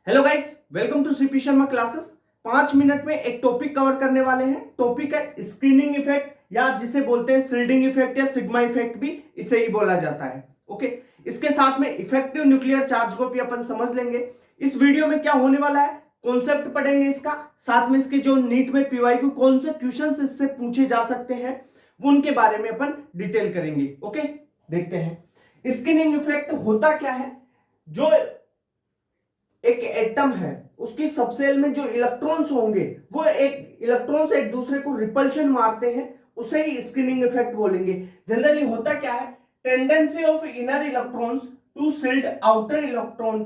Hello guys, welcome to C P Sharma classes. 5 मिनट में एक टॉपिक कवर करने वाले हैं। टॉपिक है स्क्रीनिंग इफेक्ट, या जिसे बोलते हैं शिल्डिंग इफेक्ट या सिग्मा इफेक्ट भी इसे ही बोला जाता है। ओके, इसके साथ में इफेक्टिव न्यूक्लियर चार्ज को भी अपन समझ लेंगे। इस वीडियो में क्या होने वाला है, कॉन्सेप्ट पढ़ेंगे इसका, साथ में इसके जो नीट में पीवाईक्यू कौन से क्वेश्चन इससे पूछे जा सकते हैं उनके बारे में अपन डिटेल करेंगे। ओके, देखते हैं स्क्रीनिंग इफेक्ट होता क्या है। जो एक एटम है उसकी सबसेल में जो इलेक्ट्रॉन्स होंगे वो एक इलेक्ट्रॉन्स एक दूसरे को रिपल्शन मारते हैं, उसे ही स्क्रीनिंग इफेक्ट बोलेंगे। जनरली होता क्या है, tendency of inner electrons to shield outer electron,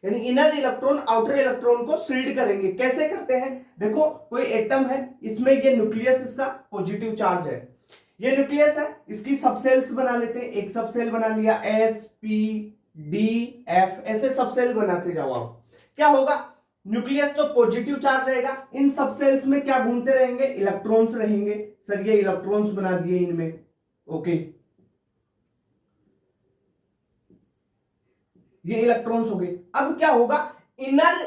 यानी इनर इलेक्ट्रॉन आउटर इलेक्ट्रॉन को शिल्ड करेंगे। कैसे करते हैं, देखो कोई एटम है, इसमें ये न्यूक्लियस इसका पॉजिटिव चार्ज है, ये न्यूक्लियस है, इसकी सबसेल्स बना लेते हैं। एक सबसेल बना लिया, एस पी डी एफ, ऐसे सब सेल बनाते जाओ आप। क्या होगा, न्यूक्लियस तो पॉजिटिव चार्ज रहेगा, इन सब सेल्स में क्या घूमते रहेंगे, इलेक्ट्रॉन्स रहेंगे। सर ये इलेक्ट्रॉन्स बना दिए इनमें। ओके, ये इलेक्ट्रॉन्स हो गए। अब क्या होगा, इनर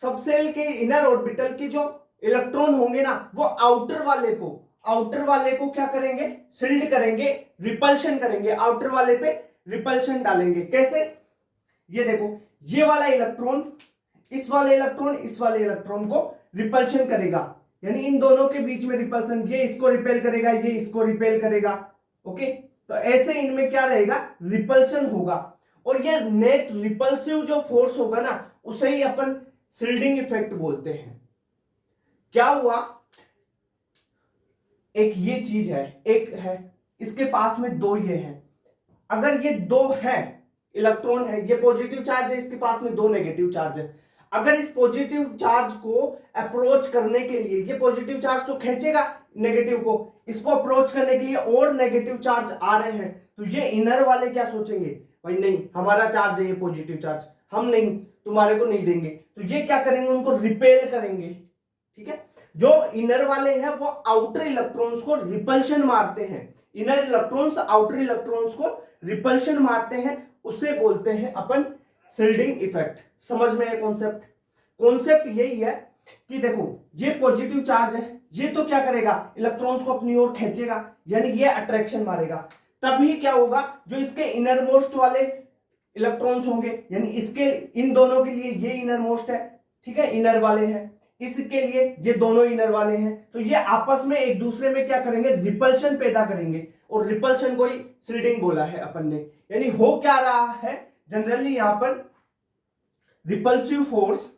सबसेल के इनर ऑर्बिटल के जो इलेक्ट्रॉन होंगे ना, वो आउटर वाले को क्या करेंगे, शिल्ड करेंगे, रिपल्शन करेंगे, आउटर वाले पे रिपल्शन डालेंगे। कैसे, ये देखो, ये वाला इलेक्ट्रॉन इस वाले इलेक्ट्रॉन को रिपल्शन करेगा, यानी इन दोनों के बीच में रिपल्शन, ये इसको रिपेल करेगा, ये इसको रिपेल करेगा। ओके, तो ऐसे इनमें क्या रहेगा, रिपल्शन होगा, और ये नेट रिपल्सिव जो फोर्स होगा ना, उसे ही अपन शिल्डिंग इफेक्ट बोलते हैं। क्या हुआ, एक ये चीज है, एक है, इसके पास में दो ये है। अगर ये दो है इलेक्ट्रॉन है, ये पॉजिटिव चार्ज है, इसके पास में दो नेगेटिव चार्ज है। अगर इस पॉजिटिव चार्ज को अप्रोच करने के लिए, ये पॉजिटिव चार्ज तो खींचेगा नेगेटिव को, इसको अप्रोच करने के लिए और नेगेटिव चार्ज आ रहे हैं, तो ये इनर वाले क्या सोचेंगे, भाई नहीं हमारा चार्ज है ये पॉजिटिव चार्ज, हम नहीं, तुम्हारे को नहीं देंगे। तो ये क्या करेंगे, उनको रिपेल करेंगे। ठीक है, जो इनर वाले हैं वो आउटर इलेक्ट्रॉन्स को रिपल्शन मारते हैं, इनर इलेक्ट्रॉन्स आउटर इलेक्ट्रॉन्स को रिपल्शन मारते हैं, उसे बोलते हैं अपन शिल्डिंग इफेक्ट। समझ में है कॉन्सेप्ट? कॉन्सेप्ट यही है कि देखो ये पॉजिटिव चार्ज है, ये तो क्या करेगा, इलेक्ट्रॉन्स को अपनी ओर खींचेगा, यानी ये अट्रैक्शन मारेगा। तभी क्या होगा, जो इसके इनर मोस्ट वाले इलेक्ट्रॉन्स होंगे, यानी इसके इन दोनों के लिए ये इनर मोस्ट है, ठीक है, इनर वाले हैं, इसके लिए ये दोनों इनर वाले हैं, तो ये आपस में एक दूसरे में क्या करेंगे, रिपल्शन पैदा करेंगे, और रिपल्शन को ही शिल्डिंग बोला है अपन ने। यानी हो क्या रहा है, जनरली यहां पर repulsive force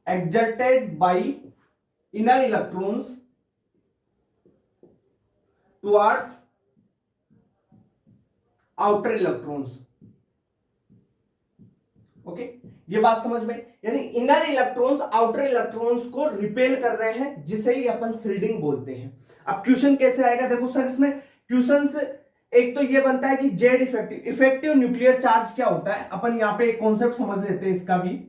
exerted by inner electrons towards outer electrons। Okay, ये बात समझ में, यानी इनर इलेक्ट्रॉन्स आउटर इलेक्ट्रॉन्स को रिपेल कर रहे हैं, जिसे ही अपन शिल्डिंग बोलते हैं। अब क्वेश्चन कैसे आएगा, देखो सर इसमें क्वेश्चन एक तो ये बनता है कि जेड इफेक्टिव न्यूक्लियर चार्ज क्या होता है। अपन यहां पे एक कॉन्सेप्ट समझ लेते हैं इसका भी।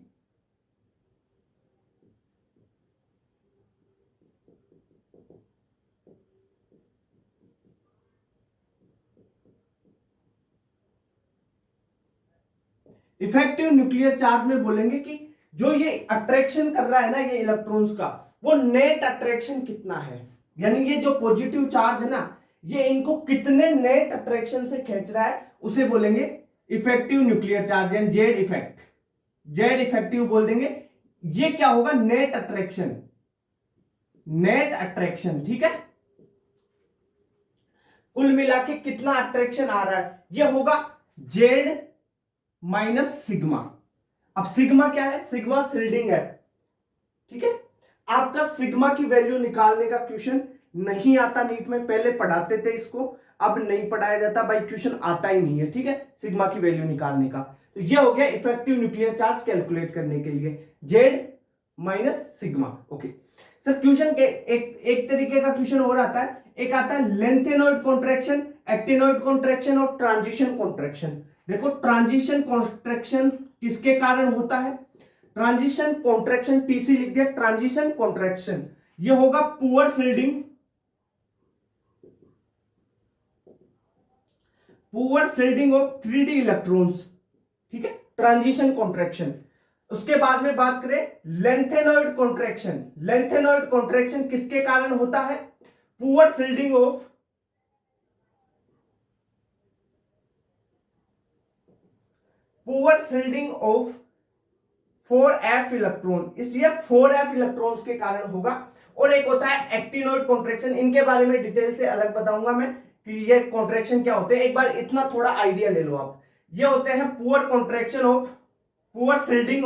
इफेक्टिव न्यूक्लियर चार्ज में बोलेंगे कि जो ये अट्रैक्शन कर रहा है ना ये इलेक्ट्रॉन्स का, वो नेट अट्रैक्शन कितना है, यानी ये जो पॉजिटिव चार्ज है ना, ये इनको कितने नेट अट्रैक्शन से खींच रहा है, उसे बोलेंगे इफेक्टिव न्यूक्लियर चार्ज, यानी जेड इफेक्ट, जेड इफेक्टिव बोल देंगे। ये क्या होगा, नेट अट्रैक्शन, नेट अट्रैक्शन, ठीक है, कुल मिला के कितना अट्रैक्शन आ रहा है, ये होगा जेड माइनस सिग्मा। अब सिग्मा क्या है, सिग्मा शिल्डिंग है, ठीक है। आपका सिग्मा की वैल्यू निकालने का क्वेश्चन नहीं आता नीट में, पहले पढ़ाते थे इसको, अब नहीं पढ़ाया जाता भाई, क्वेश्चन आता ही नहीं है, ठीक है, सिग्मा की वैल्यू निकालने का। तो ये हो गया इफेक्टिव न्यूक्लियर चार्ज कैलकुलेट करने के लिए, Z minus sigma. Okay sir, question के एक तरीके का क्वेश्चन और आता है, एक आता है लेंथेनॉइड कॉन्ट्रैक्शन, एक्टिनॉइड कॉन्ट्रैक्शन और ट्रांजिशन कॉन्ट्रैक्शन। देखो ट्रांजिशन कॉन्ट्रैक्शन किसके कारण होता है, ट्रांजिशन कॉन्ट्रैक्शन, टीसी लिख दिया, ट्रांजिशन कॉन्ट्रैक्शन, ये होगा poor shielding poor shielding of 3D electrons, ठीक है, ट्रांजिशन कॉन्ट्रैक्शन। उसके बाद में बात करें लेंथेनॉइड कॉन्ट्रैक्शन। लेंथेनॉइड कॉन्ट्रैक्शन किसके कारण होता है? Poor shielding of of 4f electron, इस ये 4f इलेक्ट्रॉन्स के कारण होगा। और एक होता है एक्टिनोइड कॉन्ट्रैक्शन, इनके बारे में डिटेल से अलग बताऊंगा मैं कि ये कॉन्ट्रैक्शन क्या होते हैं। एक बार इतना थोड़ा आइडिया ले लो आप। ये होते हैं poor contraction of, poor shielding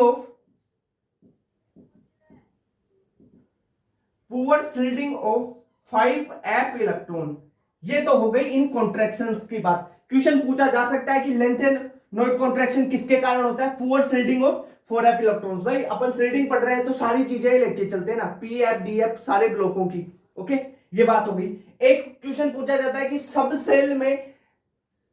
of 5f electron. ये तो हो गई इन कॉन्ट्रैक्शंस की बात। क्वेश्चन पूछा जा सकता है कि लेंथेनॉइड कॉन्ट्रैक्शन किसके कारण होता है? Poor shielding of 4f electrons. भाई अपन शिल्डिंग पढ़ रहे हैं तो सारी चीजें लेके चलते हैं ना, pf df सारे ब्लॉकों की। ओके, ये बात हो गई। एक क्वेश्चन पूछा जाता है कि सब सेल में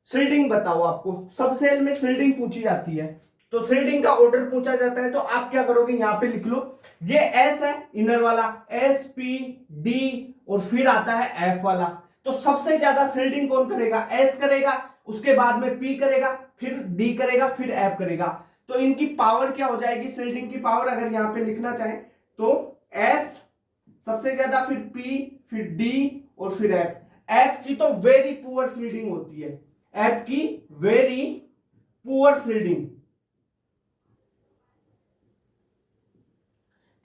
शिल्डिंग बताओ, आपको सब सेल में शिल्डिंग पूछी जाती है तो शिल्डिंग का ऑर्डर पूछा जाता है तो आप क्या करोगे, यहां पे लिख लो। ये एस है इनर वाला, एस पी डी, और फिर आता है एफ वाला। तो सबसे ज्यादा शिल्डिंग कौन करेगा? एस करेगा, उसके बाद में पी करेगा, फिर डी करेगा, फिर एफ करेगा। तो इनकी पावर क्या हो जाएगी? शिल्डिंग की पावर अगर यहां पे लिखना चाहें तो एस सबसे ज्यादा, फिर पी, फिर डी और फिर एफ। एफ की तो वेरी पुअर शिल्डिंग होती है, एफ की वेरी पुअर शिल्डिंग,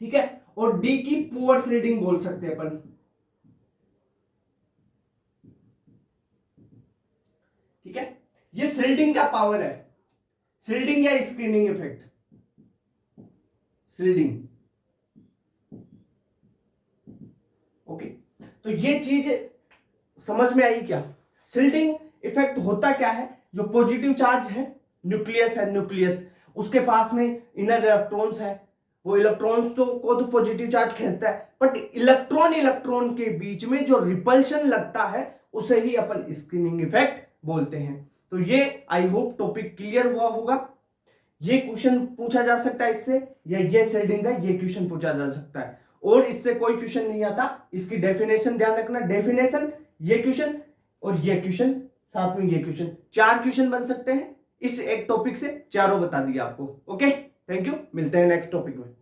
ठीक है। और डी की पुअर शिल्डिंग बोल सकते हैं अपन, ठीक है। ये शिल्डिंग का पावर है, शिल्डिंग या स्क्रीनिंग इफेक्ट। शिल्डिंग, ओके, तो ये चीज समझ में आई क्या? शिल्डिंग इफेक्ट होता क्या है? जो पॉजिटिव चार्ज है, न्यूक्लियस है, न्यूक्लियस उसके पास में इनर इलेक्ट्रॉन्स है, वो इलेक्ट्रॉन्स को तो पॉजिटिव चार्ज खींचता है, बट इलेक्ट्रॉन के बीच में जो रिपल्शन लगता है उसे ही अपन स्क्रीनिंग इफेक्ट बोलते हैं। तो ये आई होप टॉपिक क्लियर हुआ होगा। ये क्वेश्चन पूछा जा सकता है इससे, या ये शिल्डिंग का ये क्वेश्चन पूछा जा सकता है, और इससे कोई क्वेश्चन नहीं आता। इसकी डेफिनेशन ध्यान रखना, डेफिनेशन, ये क्वेश्चन और ये क्वेश्चन, साथ में ये क्वेश्चन, 4 क्वेश्चन बन सकते हैं इस एक टॉपिक से, चारों बता दिया आपको। ओके, थैंक यू, मिलते हैं नेक्स्ट टॉपिक में।